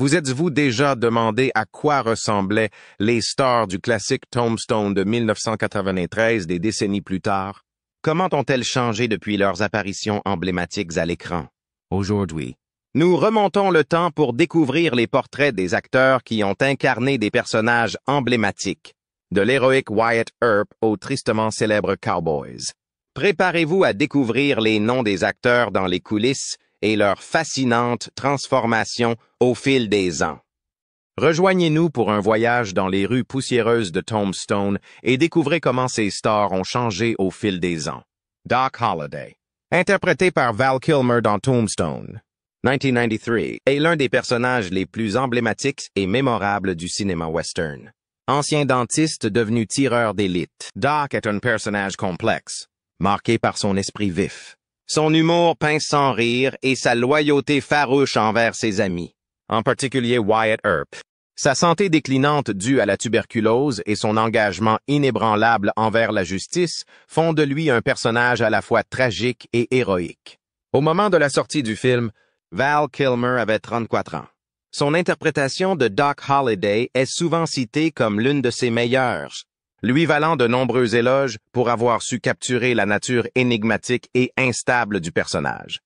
Vous êtes-vous déjà demandé à quoi ressemblaient les stars du classique Tombstone de 1993 des décennies plus tard? Comment ont-elles changé depuis leurs apparitions emblématiques à l'écran? Aujourd'hui, nous remontons le temps pour découvrir les portraits des acteurs qui ont incarné des personnages emblématiques, de l'héroïque Wyatt Earp aux tristement célèbres Cowboys. Préparez-vous à découvrir les noms des acteurs dans les coulisses et leur fascinante transformation au fil des ans. Rejoignez-nous pour un voyage dans les rues poussiéreuses de Tombstone et découvrez comment ces stars ont changé au fil des ans. Doc Holliday, interprété par Val Kilmer dans Tombstone, 1993, est l'un des personnages les plus emblématiques et mémorables du cinéma western. Ancien dentiste devenu tireur d'élite, Doc est un personnage complexe, marqué par son esprit vif, son humour pince sans rire et sa loyauté farouche envers ses amis, en particulier Wyatt Earp. Sa santé déclinante due à la tuberculose et son engagement inébranlable envers la justice font de lui un personnage à la fois tragique et héroïque. Au moment de la sortie du film, Val Kilmer avait 34 ans. Son interprétation de Doc Holliday est souvent citée comme l'une de ses meilleures, lui valant de nombreux éloges pour avoir su capturer la nature énigmatique et instable du personnage.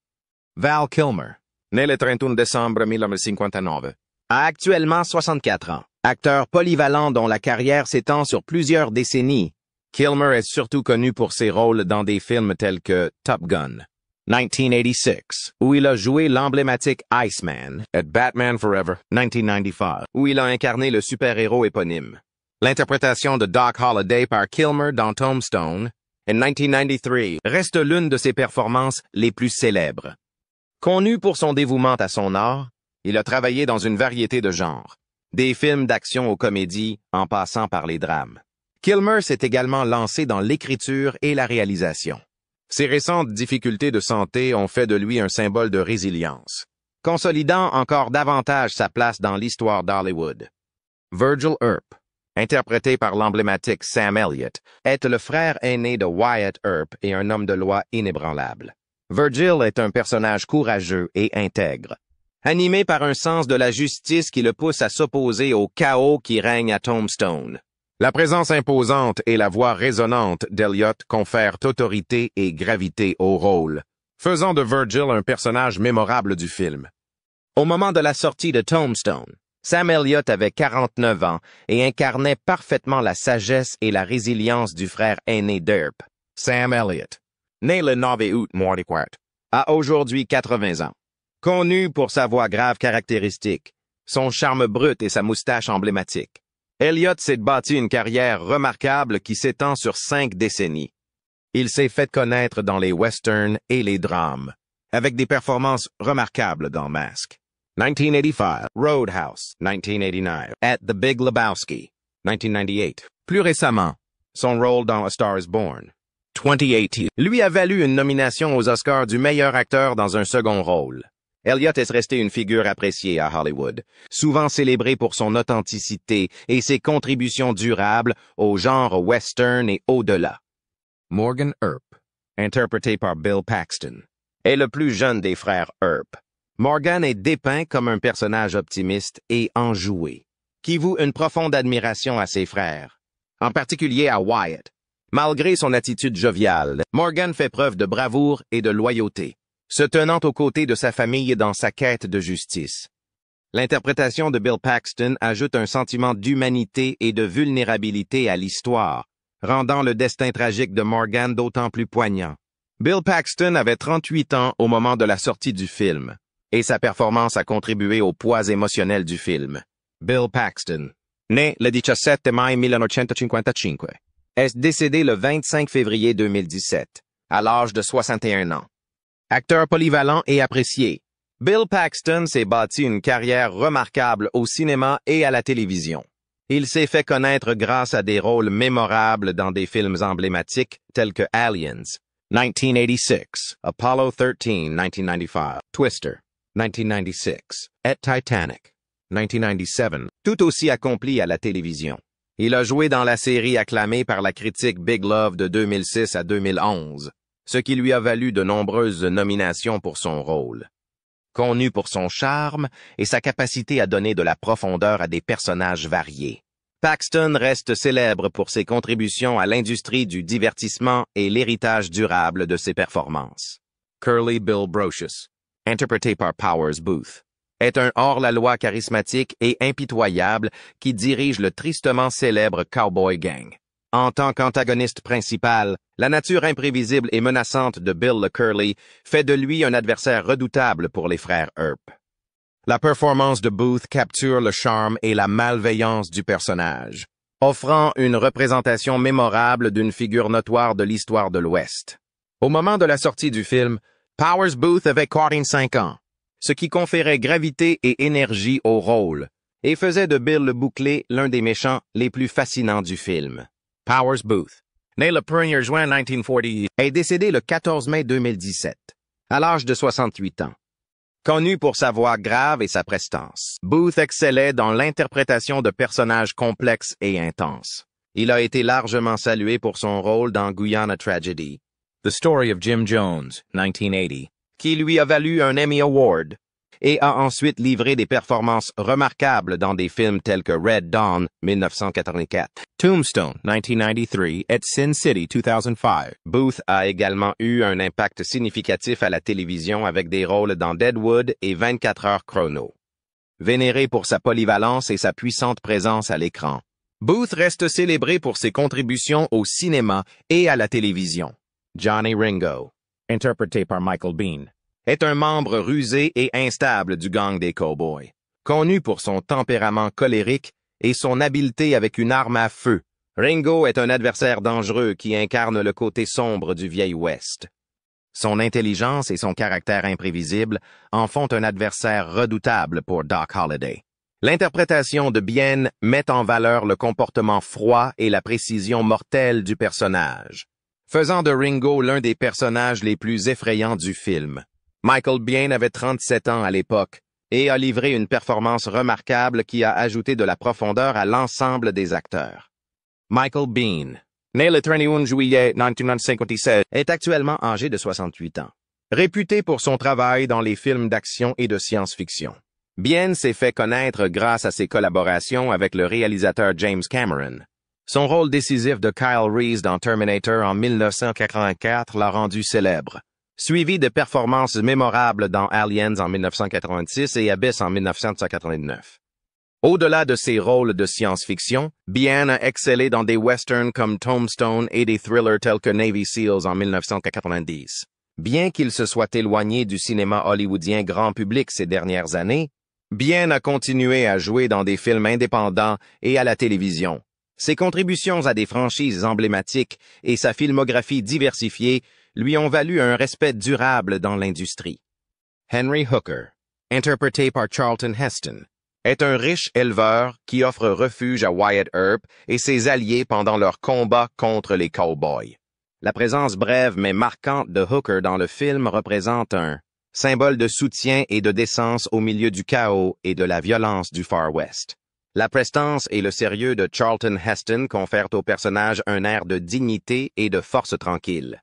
Val Kilmer, né le 31 décembre 1959, a actuellement 64 ans. Acteur polyvalent dont la carrière s'étend sur plusieurs décennies, Kilmer est surtout connu pour ses rôles dans des films tels que Top Gun, 1986, où il a joué l'emblématique Iceman, et Batman Forever, 1995, où il a incarné le super-héros éponyme. L'interprétation de Doc Holliday par Kilmer dans Tombstone, en 1993, reste l'une de ses performances les plus célèbres. Connu pour son dévouement à son art, il a travaillé dans une variété de genres, des films d'action aux comédies en passant par les drames. Kilmer s'est également lancé dans l'écriture et la réalisation. Ses récentes difficultés de santé ont fait de lui un symbole de résilience, consolidant encore davantage sa place dans l'histoire d'Hollywood. Virgil Earp, interprété par l'emblématique Sam Elliott, est le frère aîné de Wyatt Earp et un homme de loi inébranlable. Virgil est un personnage courageux et intègre, animé par un sens de la justice qui le pousse à s'opposer au chaos qui règne à Tombstone. La présence imposante et la voix résonnante d'Elliott confèrent autorité et gravité au rôle, faisant de Virgil un personnage mémorable du film. Au moment de la sortie de Tombstone, Sam Elliott avait 49 ans et incarnait parfaitement la sagesse et la résilience du frère aîné d'Earp. Sam Elliott, né le 9 août 1944, a aujourd'hui 80 ans. Connu pour sa voix grave caractéristique, son charme brut et sa moustache emblématique, Elliott s'est bâti une carrière remarquable qui s'étend sur 5 décennies. Il s'est fait connaître dans les westerns et les drames, avec des performances remarquables dans Mask, 1985, Roadhouse, 1989, At the Big Lebowski, 1998. Plus récemment, son rôle dans A Star is Born, 2018, lui a valu une nomination aux Oscars du meilleur acteur dans un second rôle. Elliott est resté une figure appréciée à Hollywood, souvent célébré pour son authenticité et ses contributions durables au genre western et au-delà. Morgan Earp, interprété par Bill Paxton, est le plus jeune des frères Earp. Morgan est dépeint comme un personnage optimiste et enjoué, qui voue une profonde admiration à ses frères, en particulier à Wyatt. Malgré son attitude joviale, Morgan fait preuve de bravoure et de loyauté, se tenant aux côtés de sa famille dans sa quête de justice. L'interprétation de Bill Paxton ajoute un sentiment d'humanité et de vulnérabilité à l'histoire, rendant le destin tragique de Morgan d'autant plus poignant. Bill Paxton avait 38 ans au moment de la sortie du film, et sa performance a contribué au poids émotionnel du film. Bill Paxton, né le 17 mai 1955, est décédé le 25 février 2017, à l'âge de 61 ans. Acteur polyvalent et apprécié, Bill Paxton s'est bâti une carrière remarquable au cinéma et à la télévision. Il s'est fait connaître grâce à des rôles mémorables dans des films emblématiques tels que Aliens, 1986, Apollo 13, 1995, Twister, 1996, et Titanic, 1997, tout aussi accompli à la télévision. Il a joué dans la série acclamée par la critique Big Love de 2006 à 2011, ce qui lui a valu de nombreuses nominations pour son rôle. connu pour son charme et sa capacité à donner de la profondeur à des personnages variés. Paxton reste célèbre pour ses contributions à l'industrie du divertissement et l'héritage durable de ses performances. Curly Bill Brocious, interprété par Powers Booth, est un hors-la-loi charismatique et impitoyable qui dirige le tristement célèbre Cowboy Gang. En tant qu'antagoniste principal, la nature imprévisible et menaçante de Bill le Curly fait de lui un adversaire redoutable pour les frères Earp. La performance de Booth capture le charme et la malveillance du personnage, offrant une représentation mémorable d'une figure notoire de l'histoire de l'Ouest. Au moment de la sortie du film, Powers Booth avait 45 ans, ce qui conférait gravité et énergie au rôle, et faisait de Bill le Bouclé l'un des méchants les plus fascinants du film. Powers Booth, né le 1er juin 1940, est décédé le 14 mai 2017, à l'âge de 68 ans. Connu pour sa voix grave et sa prestance, Booth excellait dans l'interprétation de personnages complexes et intenses. Il a été largement salué pour son rôle dans Guyana Tragedy, The Story of Jim Jones, 1980, qui lui a valu un Emmy Award, et a ensuite livré des performances remarquables dans des films tels que Red Dawn, 1984, Tombstone, 1993 et Sin City, 2005. Booth a également eu un impact significatif à la télévision avec des rôles dans Deadwood et 24 heures chrono. Vénéré pour sa polyvalence et sa puissante présence à l'écran, Booth reste célébré pour ses contributions au cinéma et à la télévision. Johnny Ringo, interprété par Michael Biehn, est un membre rusé et instable du gang des Cowboys, connu pour son tempérament colérique et son habileté avec une arme à feu. Ringo est un adversaire dangereux qui incarne le côté sombre du vieil Ouest. Son intelligence et son caractère imprévisible en font un adversaire redoutable pour Doc Holliday. L'interprétation de Biehn met en valeur le comportement froid et la précision mortelle du personnage, faisant de Ringo l'un des personnages les plus effrayants du film. Michael Biehn avait 37 ans à l'époque et a livré une performance remarquable qui a ajouté de la profondeur à l'ensemble des acteurs. Michael Biehn, né le 31 juillet 1957, est actuellement âgé de 68 ans. Réputé pour son travail dans les films d'action et de science-fiction, Biehn s'est fait connaître grâce à ses collaborations avec le réalisateur James Cameron. Son rôle décisif de Kyle Reese dans Terminator en 1984 l'a rendu célèbre, suivi de performances mémorables dans Aliens en 1986 et Abyss en 1989. Au-delà de ses rôles de science-fiction, Biehn a excellé dans des westerns comme Tombstone et des thrillers tels que Navy Seals en 1990. Bien qu'il se soit éloigné du cinéma hollywoodien grand public ces dernières années, Biehn a continué à jouer dans des films indépendants et à la télévision. Ses contributions à des franchises emblématiques et sa filmographie diversifiée lui ont valu un respect durable dans l'industrie. Henry Hooker, interprété par Charlton Heston, est un riche éleveur qui offre refuge à Wyatt Earp et ses alliés pendant leur combat contre les Cowboys. La présence brève mais marquante de Hooker dans le film représente un symbole de soutien et de décence au milieu du chaos et de la violence du Far West. La prestance et le sérieux de Charlton Heston confèrent au personnage un air de dignité et de force tranquille.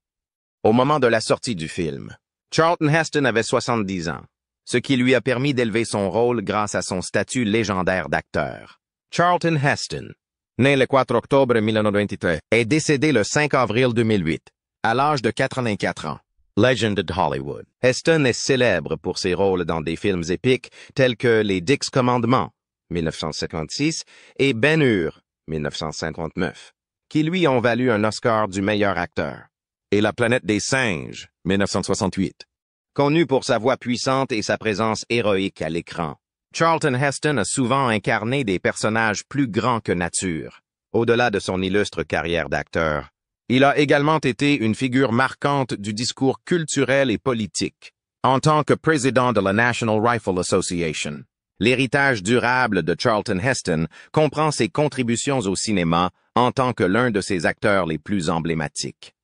Au moment de la sortie du film, Charlton Heston avait 70 ans, ce qui lui a permis d'élever son rôle grâce à son statut légendaire d'acteur. Charlton Heston, né le 4 octobre 1923, est décédé le 5 avril 2008, à l'âge de 84 ans. Legend de Hollywood. Heston est célèbre pour ses rôles dans des films épiques tels que Les 10 Commandements, 1956, et Ben-Hur, 1959, qui lui ont valu un Oscar du meilleur acteur. Et La planète des singes, 1968. Connu pour sa voix puissante et sa présence héroïque à l'écran, Charlton Heston a souvent incarné des personnages plus grands que nature. Au-delà de son illustre carrière d'acteur, il a également été une figure marquante du discours culturel et politique. En tant que président de la National Rifle Association, l'héritage durable de Charlton Heston comprend ses contributions au cinéma en tant que l'un de ses acteurs les plus emblématiques.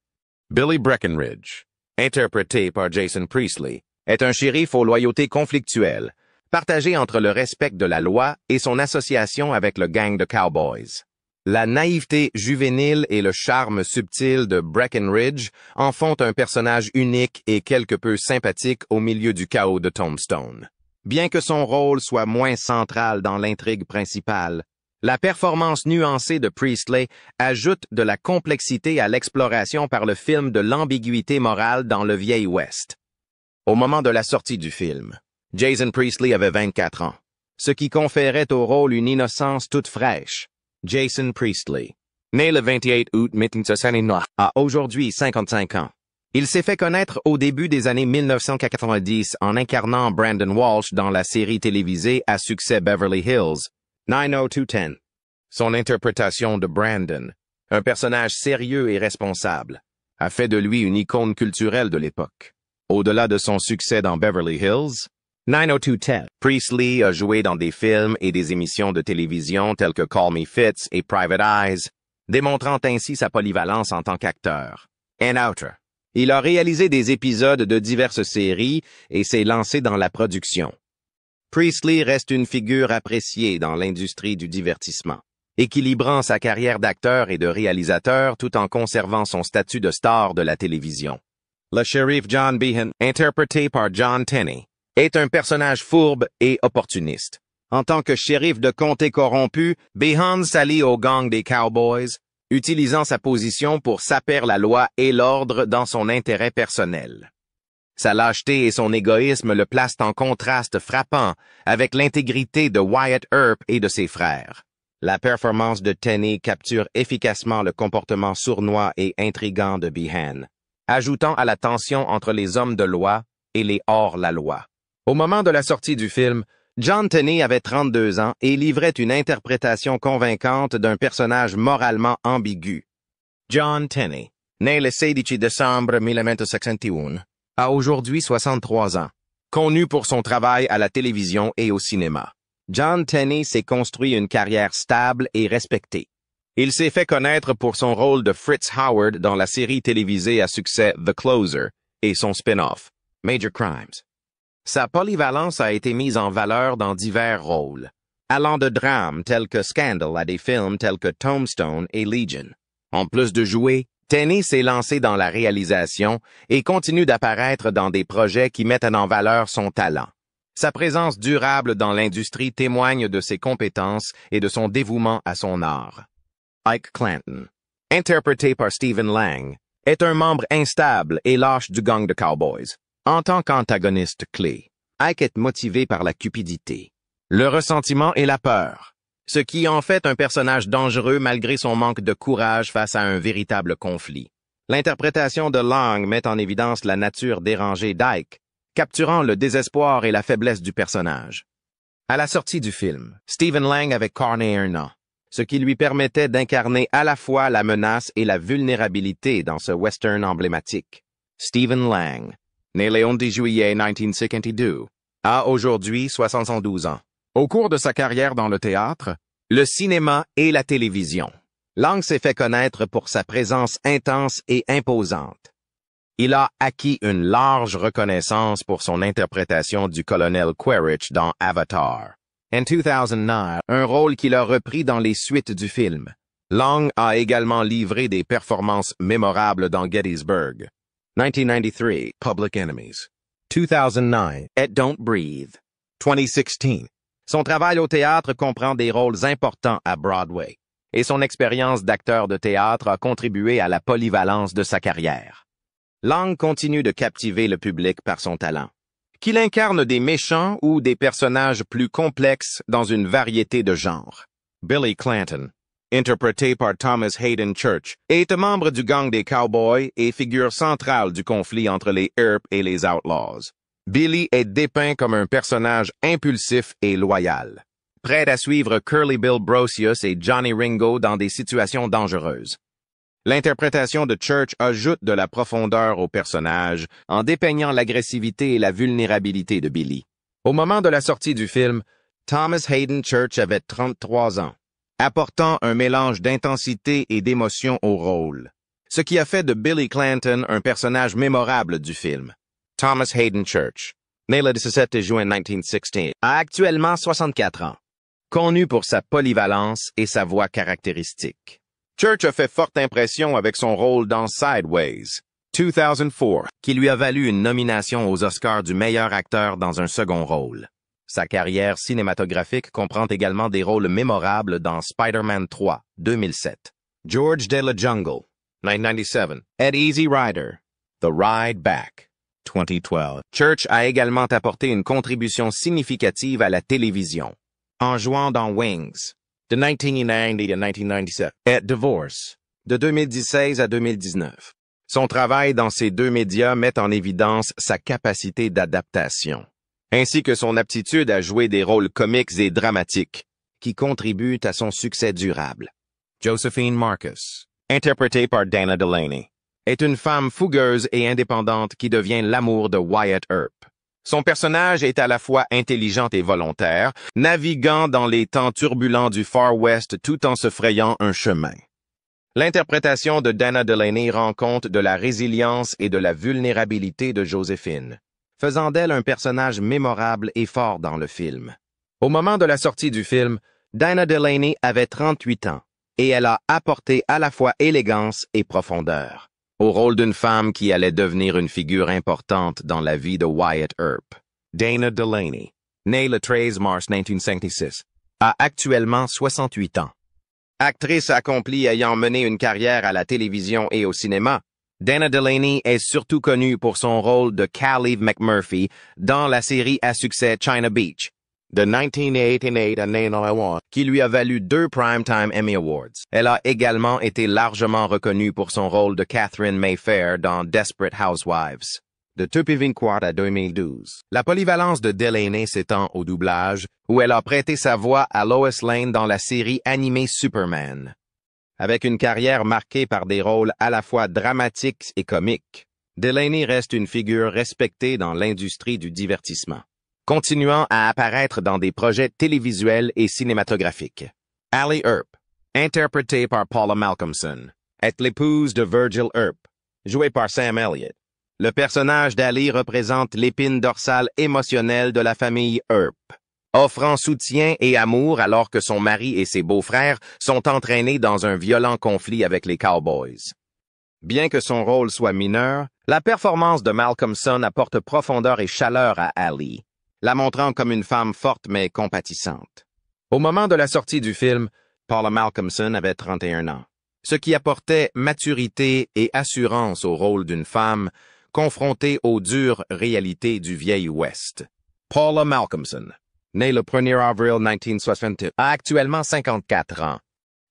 Billy Breckenridge, interprété par Jason Priestley, est un shérif aux loyautés conflictuelles, partagé entre le respect de la loi et son association avec le gang de Cowboys. La naïveté juvénile et le charme subtil de Breckenridge en font un personnage unique et quelque peu sympathique au milieu du chaos de Tombstone. Bien que son rôle soit moins central dans l'intrigue principale, la performance nuancée de Priestley ajoute de la complexité à l'exploration par le film de l'ambiguïté morale dans le Vieil Ouest. Au moment de la sortie du film, Jason Priestley avait 24 ans, ce qui conférait au rôle une innocence toute fraîche. Jason Priestley, né le 28 août 1969, a aujourd'hui 55 ans. Il s'est fait connaître au début des années 1990 en incarnant Brandon Walsh dans la série télévisée à succès Beverly Hills, 90210. Son interprétation de Brandon, un personnage sérieux et responsable, a fait de lui une icône culturelle de l'époque. Au-delà de son succès dans Beverly Hills, 90210, Priestley a joué dans des films et des émissions de télévision tels que Call Me Fitz et Private Eyes, démontrant ainsi sa polyvalence en tant qu'acteur. And Outer. Il a réalisé des épisodes de diverses séries et s'est lancé dans la production. Priestley reste une figure appréciée dans l'industrie du divertissement, équilibrant sa carrière d'acteur et de réalisateur tout en conservant son statut de star de la télévision. Le shérif John Behan, interprété par John Tenney, est un personnage fourbe et opportuniste. En tant que shérif de comté corrompu, Behan s'allie au gang des Cowboys, utilisant sa position pour saper la loi et l'ordre dans son intérêt personnel. Sa lâcheté et son égoïsme le placent en contraste frappant avec l'intégrité de Wyatt Earp et de ses frères. La performance de Tenney capture efficacement le comportement sournois et intrigant de Behan, ajoutant à la tension entre les hommes de loi et les hors-la-loi. Au moment de la sortie du film, John Tenney avait 32 ans et livrait une interprétation convaincante d'un personnage moralement ambigu. John Tenney, né le 16 décembre 1961, a aujourd'hui 63 ans, connu pour son travail à la télévision et au cinéma. John Tenney s'est construit une carrière stable et respectée. Il s'est fait connaître pour son rôle de Fritz Howard dans la série télévisée à succès The Closer et son spin-off, Major Crimes. Sa polyvalence a été mise en valeur dans divers rôles, allant de drames tels que Scandal à des films tels que Tombstone et Legion. En plus de jouer, Tenney s'est lancé dans la réalisation et continue d'apparaître dans des projets qui mettent en valeur son talent. Sa présence durable dans l'industrie témoigne de ses compétences et de son dévouement à son art. Ike Clanton, interprété par Stephen Lang, est un membre instable et lâche du gang de Cowboys. En tant qu'antagoniste clé, Ike est motivé par la cupidité, le ressentiment et la peur, ce qui en fait un personnage dangereux malgré son manque de courage face à un véritable conflit. L'interprétation de Lang met en évidence la nature dérangée d'Ike, capturant le désespoir et la faiblesse du personnage. À la sortie du film, Stephen Lang avait corné un an, ce qui lui permettait d'incarner à la fois la menace et la vulnérabilité dans ce western emblématique. Stephen Lang, né le 11 juillet 1952, a aujourd'hui 72 ans. Au cours de sa carrière dans le théâtre, le cinéma et la télévision, Lang s'est fait connaître pour sa présence intense et imposante. Il a acquis une large reconnaissance pour son interprétation du colonel Quaritch dans Avatar. En 2009, un rôle qu'il a repris dans les suites du film. Lang a également livré des performances mémorables dans Gettysburg, 1993, Public Enemies, 2009, et Don't Breathe, 2016. Son travail au théâtre comprend des rôles importants à Broadway, et son expérience d'acteur de théâtre a contribué à la polyvalence de sa carrière. Lang continue de captiver le public par son talent, qu'il incarne des méchants ou des personnages plus complexes dans une variété de genres. Billy Clanton, interprété par Thomas Hayden Church, est membre du gang des Cowboys et figure centrale du conflit entre les Earp et les Outlaws. Billy est dépeint comme un personnage impulsif et loyal, prêt à suivre Curly Bill Brocius et Johnny Ringo dans des situations dangereuses. L'interprétation de Church ajoute de la profondeur au personnage en dépeignant l'agressivité et la vulnérabilité de Billy. Au moment de la sortie du film, Thomas Hayden Church avait 33 ans, apportant un mélange d'intensité et d'émotion au rôle, ce qui a fait de Billy Clanton un personnage mémorable du film. Thomas Hayden Church, né le 17 juin 1916, a actuellement 64 ans. connu pour sa polyvalence et sa voix caractéristique. Church a fait forte impression avec son rôle dans Sideways, 2004, qui lui a valu une nomination aux Oscars du meilleur acteur dans un second rôle. Sa carrière cinématographique comprend également des rôles mémorables dans Spider-Man 3, 2007, George de la Jungle, 1997, et Easy Rider, The Ride Back, 2012. Church a également apporté une contribution significative à la télévision, en jouant dans Wings, de 1990 à 1997, et Divorce, de 2016 à 2019. Son travail dans ces deux médias met en évidence sa capacité d'adaptation, ainsi que son aptitude à jouer des rôles comiques et dramatiques, qui contribuent à son succès durable. Josephine Marcus, interprétée par Dana Delaney, est une femme fougueuse et indépendante qui devient l'amour de Wyatt Earp. Son personnage est à la fois intelligent et volontaire, naviguant dans les temps turbulents du Far West tout en se frayant un chemin. L'interprétation de Dana Delaney rend compte de la résilience et de la vulnérabilité de Joséphine, faisant d'elle un personnage mémorable et fort dans le film. Au moment de la sortie du film, Dana Delaney avait 38 ans et elle a apporté à la fois élégance et profondeur au rôle d'une femme qui allait devenir une figure importante dans la vie de Wyatt Earp. Dana Delaney, née le 13 mars 1956, a actuellement 68 ans. Actrice accomplie ayant mené une carrière à la télévision et au cinéma, Dana Delaney est surtout connue pour son rôle de Callie McMurphy dans la série à succès China Beach, de 1988 à 1991, qui lui a valu 2 Primetime Emmy Awards. Elle a également été largement reconnue pour son rôle de Catherine Mayfair dans Desperate Housewives, de 2004 à 2012. La polyvalence de Delaney s'étend au doublage, où elle a prêté sa voix à Lois Lane dans la série animée Superman. Avec une carrière marquée par des rôles à la fois dramatiques et comiques, Delaney reste une figure respectée dans l'industrie du divertissement, continuant à apparaître dans des projets télévisuels et cinématographiques. Allie Earp, interprétée par Paula Malcolmson, est l'épouse de Virgil Earp, jouée par Sam Elliott. Le personnage d'Allie représente l'épine dorsale émotionnelle de la famille Earp, offrant soutien et amour alors que son mari et ses beaux-frères sont entraînés dans un violent conflit avec les Cowboys. Bien que son rôle soit mineur, la performance de Malcolmson apporte profondeur et chaleur à Allie, la montrant comme une femme forte mais compatissante. Au moment de la sortie du film, Paula Malcolmson avait 31 ans, ce qui apportait maturité et assurance au rôle d'une femme confrontée aux dures réalités du vieil Ouest. Paula Malcolmson, née le 1er avril 1962, a actuellement 54 ans.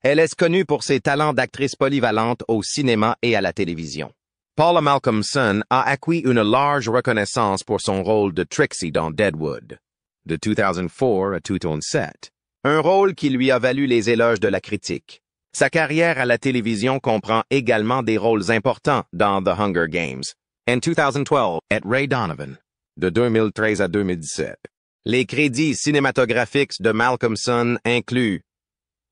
Elle est connue pour ses talents d'actrice polyvalente au cinéma et à la télévision. Paula Malcolmson a acquis une large reconnaissance pour son rôle de Trixie dans Deadwood, de 2004 à 2007, un rôle qui lui a valu les éloges de la critique. Sa carrière à la télévision comprend également des rôles importants dans The Hunger Games, en 2012, et Ray Donovan, de 2013 à 2017. Les crédits cinématographiques de Malcolmson incluent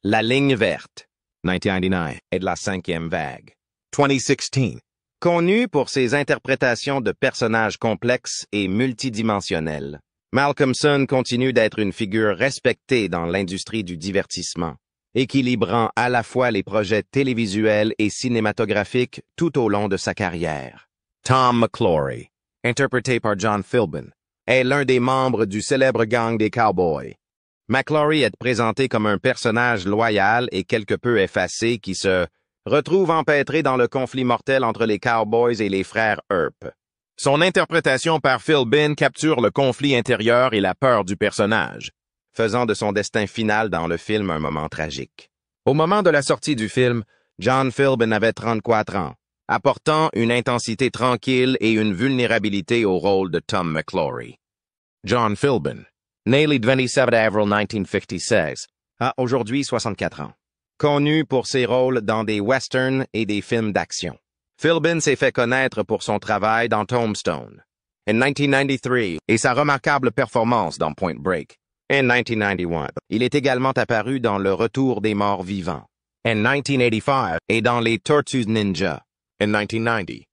La Ligne verte, 1999, et La cinquième vague, 2016. Connu pour ses interprétations de personnages complexes et multidimensionnels, Malcolmson continue d'être une figure respectée dans l'industrie du divertissement, équilibrant à la fois les projets télévisuels et cinématographiques tout au long de sa carrière. Tom McClory, interprété par John Philbin, est l'un des membres du célèbre gang des Cowboys. McClory est présenté comme un personnage loyal et quelque peu effacé qui se retrouve empêtré dans le conflit mortel entre les Cowboys et les frères Earp. Son interprétation par Philbin capture le conflit intérieur et la peur du personnage, faisant de son destin final dans le film un moment tragique. Au moment de la sortie du film, John Philbin avait 34 ans, apportant une intensité tranquille et une vulnérabilité au rôle de Tom McClory. John Philbin, né le 27 avril 1956, a aujourd'hui 64 ans. Connu pour ses rôles dans des westerns et des films d'action, Philbin s'est fait connaître pour son travail dans Tombstone, en 1993, et sa remarquable performance dans Point Break, en 1991. Il est également apparu dans Le Retour des morts vivants, en 1985, et dans Les Tortues Ninja, en 1990.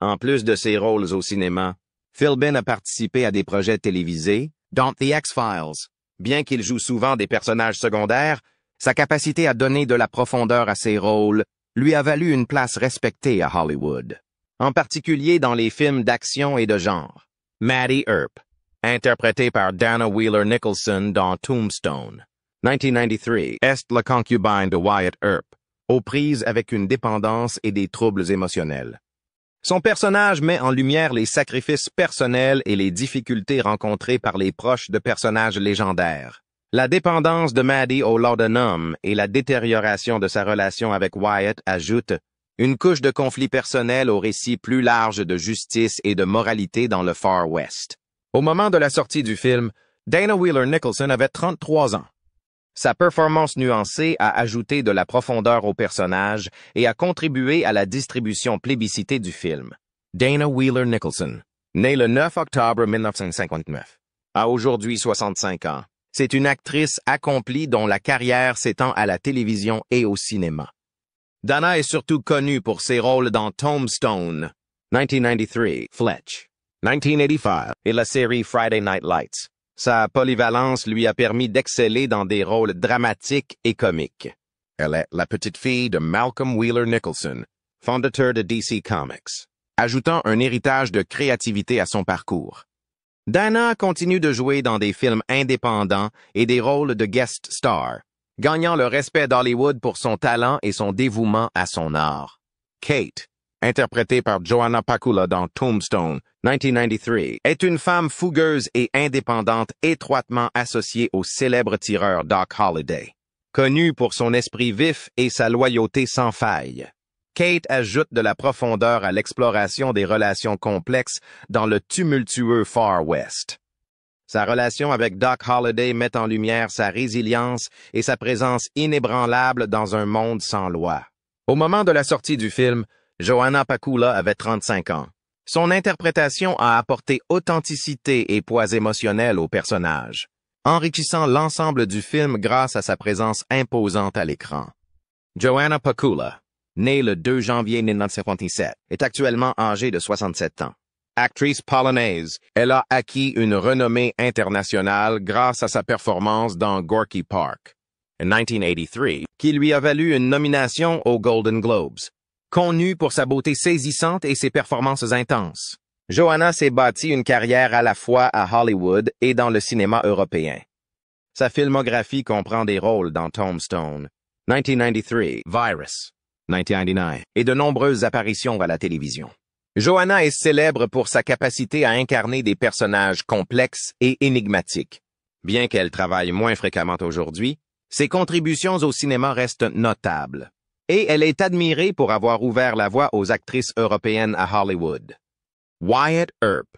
En plus de ses rôles au cinéma, Philbin a participé à des projets télévisés, dont The X-Files, Bien qu'il joue souvent des personnages secondaires, sa capacité à donner de la profondeur à ses rôles lui a valu une place respectée à Hollywood, en particulier dans les films d'action et de genre. Maddie Earp, interprétée par Dana Wheeler Nicholson dans Tombstone. 1993, est la concubine de Wyatt Earp, aux prises avec une dépendance et des troubles émotionnels. Son personnage met en lumière les sacrifices personnels et les difficultés rencontrées par les proches de personnages légendaires. La dépendance de Maddie au laudanum et la détérioration de sa relation avec Wyatt ajoutent une couche de conflit personnel au récit plus large de justice et de moralité dans le Far West. Au moment de la sortie du film, Dana Wheeler Nicholson avait 33 ans. Sa performance nuancée a ajouté de la profondeur au personnage et a contribué à la distribution plébiscitée du film. Dana Wheeler Nicholson, née le 9 octobre 1959, a aujourd'hui 65 ans. C'est une actrice accomplie dont la carrière s'étend à la télévision et au cinéma. Dana est surtout connue pour ses rôles dans Tombstone, 1993, Fletch, 1985 et la série Friday Night Lights. Sa polyvalence lui a permis d'exceller dans des rôles dramatiques et comiques. Elle est la petite-fille de Malcolm Wheeler Nicholson, fondateur de DC Comics, ajoutant un héritage de créativité à son parcours. Dana continue de jouer dans des films indépendants et des rôles de guest star, gagnant le respect d'Hollywood pour son talent et son dévouement à son art. Kate, interprétée par Joanna Pakula dans Tombstone, 1993, est une femme fougueuse et indépendante étroitement associée au célèbre tireur Doc Holliday. Connue pour son esprit vif et sa loyauté sans faille, Kate ajoute de la profondeur à l'exploration des relations complexes dans le tumultueux Far West. Sa relation avec Doc Holliday met en lumière sa résilience et sa présence inébranlable dans un monde sans loi. Au moment de la sortie du film, Joanna Pakula avait 35 ans. Son interprétation a apporté authenticité et poids émotionnel au personnage, enrichissant l'ensemble du film grâce à sa présence imposante à l'écran. Joanna Pakula, née le 2 janvier 1957, est actuellement âgée de 67 ans. Actrice polonaise, elle a acquis une renommée internationale grâce à sa performance dans Gorky Park, en 1983, qui lui a valu une nomination aux Golden Globes. Connue pour sa beauté saisissante et ses performances intenses, Joanna s'est bâtie une carrière à la fois à Hollywood et dans le cinéma européen. Sa filmographie comprend des rôles dans Tombstone, 1993, Virus, 1999, et de nombreuses apparitions à la télévision. Joanna est célèbre pour sa capacité à incarner des personnages complexes et énigmatiques. Bien qu'elle travaille moins fréquemment aujourd'hui, ses contributions au cinéma restent notables. Et elle est admirée pour avoir ouvert la voie aux actrices européennes à Hollywood. Wyatt Earp,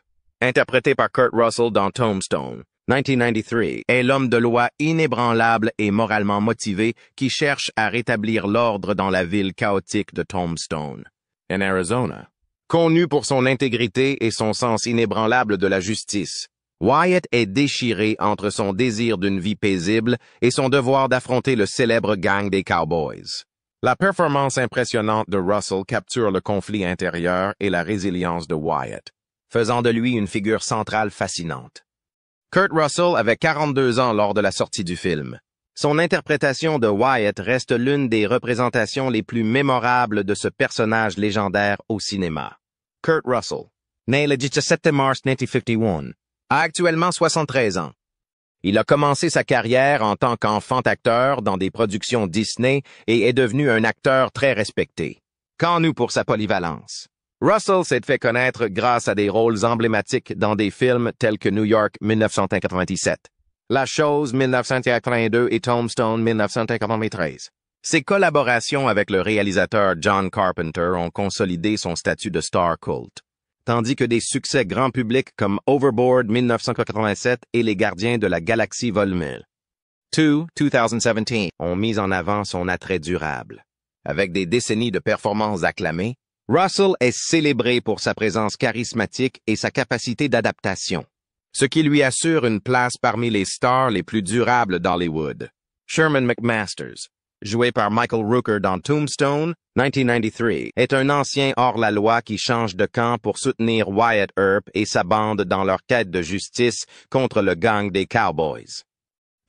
interprété par Kurt Russell dans Tombstone, 1993, est l'homme de loi inébranlable et moralement motivé qui cherche à rétablir l'ordre dans la ville chaotique de Tombstone, en Arizona. Connu pour son intégrité et son sens inébranlable de la justice, Wyatt est déchiré entre son désir d'une vie paisible et son devoir d'affronter le célèbre gang des Cowboys. La performance impressionnante de Russell capture le conflit intérieur et la résilience de Wyatt, faisant de lui une figure centrale fascinante. Kurt Russell avait 42 ans lors de la sortie du film. Son interprétation de Wyatt reste l'une des représentations les plus mémorables de ce personnage légendaire au cinéma. Kurt Russell, né le 17 mars 1951, a actuellement 73 ans. Il a commencé sa carrière en tant qu'enfant-acteur dans des productions Disney et est devenu un acteur très respecté. Qu'en-nous pour sa polyvalence? Russell s'est fait connaître grâce à des rôles emblématiques dans des films tels que New York 1997, La Chose 1982 et Tombstone 1993. Ses collaborations avec le réalisateur John Carpenter ont consolidé son statut de star cult, tandis que des succès grand public comme Overboard 1987 et Les Gardiens de la Galaxie Vol. 2, 2017 ont mis en avant son attrait durable. Avec des décennies de performances acclamées, Russell est célébré pour sa présence charismatique et sa capacité d'adaptation, ce qui lui assure une place parmi les stars les plus durables d'Hollywood. Sherman McMasters, joué par Michael Rooker dans Tombstone, 1993, est un ancien hors-la-loi qui change de camp pour soutenir Wyatt Earp et sa bande dans leur quête de justice contre le gang des Cowboys.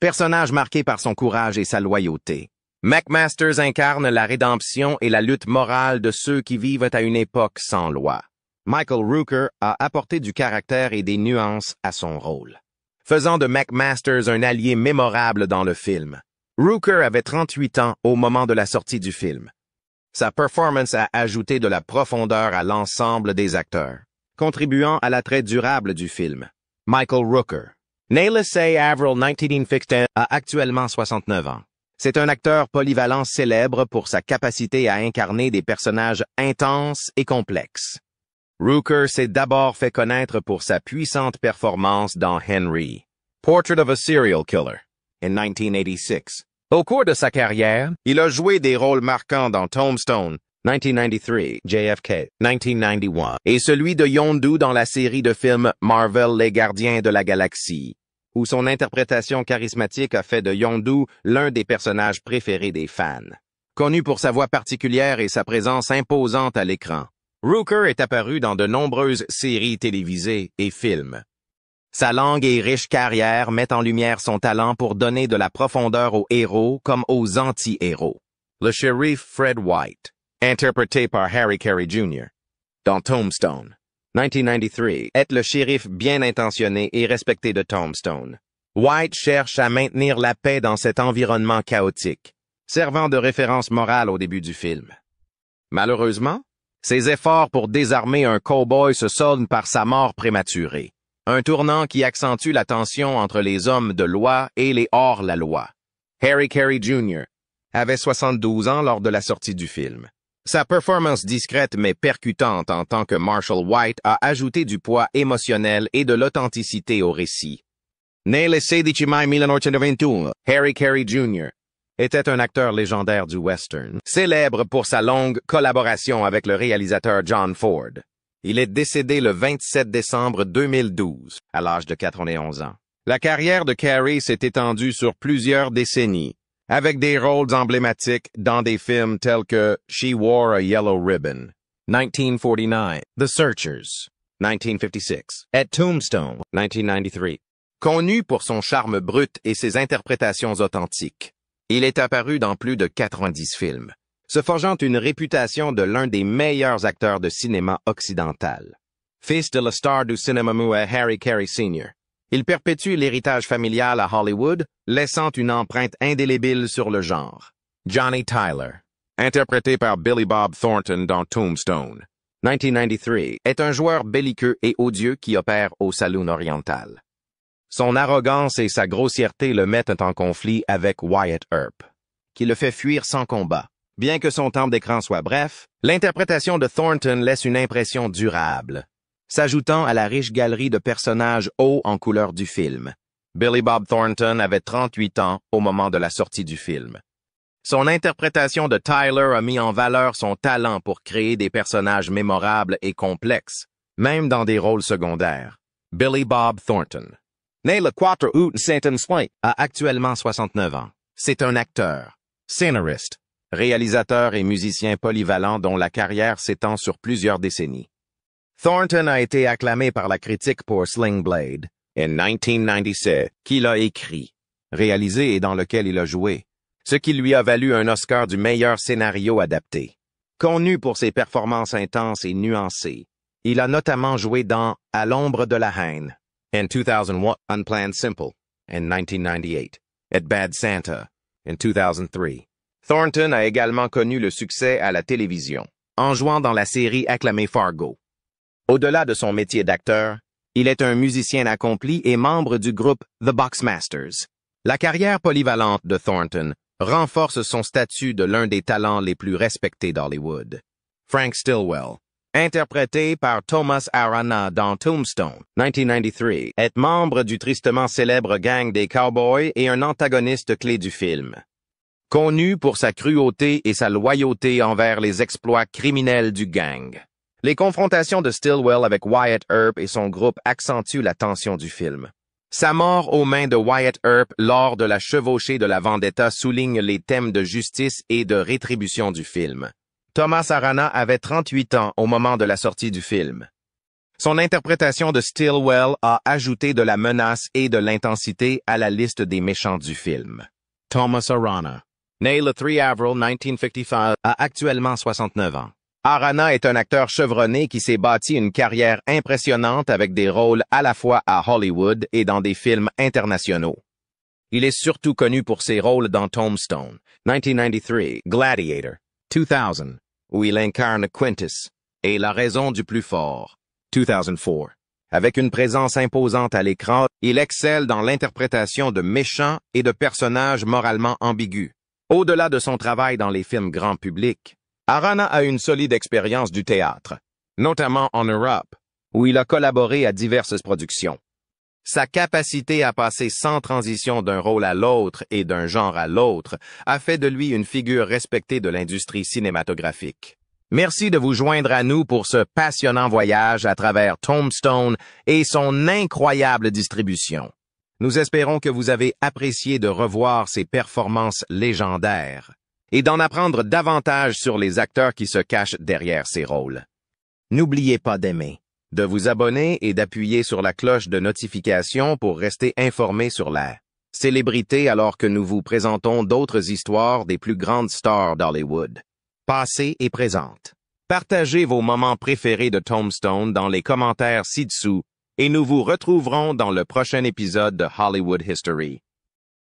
Personnage marqué par son courage et sa loyauté. McMasters incarne la rédemption et la lutte morale de ceux qui vivent à une époque sans loi. Michael Rooker a apporté du caractère et des nuances à son rôle, faisant de McMasters un allié mémorable dans le film. Rooker avait 38 ans au moment de la sortie du film. Sa performance a ajouté de la profondeur à l'ensemble des acteurs, contribuant à l'attrait durable du film. Michael Rooker, né le 6 avril 1960, a actuellement 69 ans. C'est un acteur polyvalent célèbre pour sa capacité à incarner des personnages intenses et complexes. Rooker s'est d'abord fait connaître pour sa puissante performance dans Henry, Portrait of a Serial Killer, en 1986. Au cours de sa carrière, il a joué des rôles marquants dans Tombstone, 1993, JFK, 1991, et celui de Yondu dans la série de films Marvel Les Gardiens de la Galaxie, où son interprétation charismatique a fait de Yondu l'un des personnages préférés des fans. Connu pour sa voix particulière et sa présence imposante à l'écran, Rooker est apparu dans de nombreuses séries télévisées et films. Sa longue et riche carrière met en lumière son talent pour donner de la profondeur aux héros comme aux anti-héros. Le shérif Fred White, interprété par Harry Carey Jr. dans Tombstone, 1993, est le shérif bien intentionné et respecté de Tombstone. White cherche à maintenir la paix dans cet environnement chaotique, servant de référence morale au début du film. Malheureusement, ses efforts pour désarmer un cow-boy se soldent par sa mort prématurée, un tournant qui accentue la tension entre les hommes de loi et les hors-la-loi. Harry Carey Jr. avait 72 ans lors de la sortie du film. Sa performance discrète mais percutante en tant que Marshall White a ajouté du poids émotionnel et de l'authenticité au récit. Né le 16 mai 1921, Harry Carey Jr. était un acteur légendaire du western, célèbre pour sa longue collaboration avec le réalisateur John Ford. Il est décédé le 27 décembre 2012, à l'âge de 91 ans. La carrière de Carey s'est étendue sur plusieurs décennies, avec des rôles emblématiques dans des films tels que She Wore a Yellow Ribbon, 1949, The Searchers, 1956, et Tombstone, 1993. Connu pour son charme brut et ses interprétations authentiques, il est apparu dans plus de 90 films, se forgeant une réputation de l'un des meilleurs acteurs de cinéma occidental. Fils de la star du cinéma muet Harry Carey Sr., il perpétue l'héritage familial à Hollywood, laissant une empreinte indélébile sur le genre. Johnny Tyler, interprété par Billy Bob Thornton dans Tombstone, 1993, est un joueur belliqueux et odieux qui opère au Saloon Oriental. Son arrogance et sa grossièreté le mettent en conflit avec Wyatt Earp, qui le fait fuir sans combat. Bien que son temps d'écran soit bref, l'interprétation de Thornton laisse une impression durable, s'ajoutant à la riche galerie de personnages hauts en couleur du film. Billy Bob Thornton avait 38 ans au moment de la sortie du film. Son interprétation de Tyler a mis en valeur son talent pour créer des personnages mémorables et complexes, même dans des rôles secondaires. Billy Bob Thornton, né le 4 août 1960, a actuellement 69 ans. C'est un acteur, scénariste, réalisateur et musicien polyvalent dont la carrière s'étend sur plusieurs décennies. Thornton a été acclamé par la critique pour Sling Blade, en 1997, qu'il a écrit, réalisé et dans lequel il a joué, ce qui lui a valu un Oscar du meilleur scénario adapté. Connu pour ses performances intenses et nuancées, il a notamment joué dans À l'ombre de la haine, en 2001, Unplanned Simple, en 1998, et Bad Santa, en 2003. Thornton a également connu le succès à la télévision, en jouant dans la série acclamée Fargo. Au-delà de son métier d'acteur, il est un musicien accompli et membre du groupe The Boxmasters. La carrière polyvalente de Thornton renforce son statut de l'un des talents les plus respectés d'Hollywood. Frank Stillwell, interprété par Thomas Arana dans Tombstone, 1993, est membre du tristement célèbre gang des Cowboys et un antagoniste clé du film. Connu pour sa cruauté et sa loyauté envers les exploits criminels du gang. Les confrontations de Stillwell avec Wyatt Earp et son groupe accentuent la tension du film. Sa mort aux mains de Wyatt Earp lors de la chevauchée de la vendetta souligne les thèmes de justice et de rétribution du film. Thomas Arana avait 38 ans au moment de la sortie du film. Son interprétation de Stillwell a ajouté de la menace et de l'intensité à la liste des méchants du film. Thomas Arana, né le 3 avril 1955, a actuellement 69 ans. Arana est un acteur chevronné qui s'est bâti une carrière impressionnante avec des rôles à la fois à Hollywood et dans des films internationaux. Il est surtout connu pour ses rôles dans Tombstone, 1993, Gladiator, 2000, où il incarne Quintus, et La raison du plus fort, 2004. Avec une présence imposante à l'écran, il excelle dans l'interprétation de méchants et de personnages moralement ambigus. Au-delà de son travail dans les films grand public, Arana a une solide expérience du théâtre, notamment en Europe, où il a collaboré à diverses productions. Sa capacité à passer sans transition d'un rôle à l'autre et d'un genre à l'autre a fait de lui une figure respectée de l'industrie cinématographique. Merci de vous joindre à nous pour ce passionnant voyage à travers Tombstone et son incroyable distribution. Nous espérons que vous avez apprécié de revoir ses performances légendaires et d'en apprendre davantage sur les acteurs qui se cachent derrière ces rôles. N'oubliez pas d'aimer, de vous abonner et d'appuyer sur la cloche de notification pour rester informé sur la célébrité alors que nous vous présentons d'autres histoires des plus grandes stars d'Hollywood, passées et présentes. Partagez vos moments préférés de Tombstone dans les commentaires ci-dessous et nous vous retrouverons dans le prochain épisode de Hollywood History.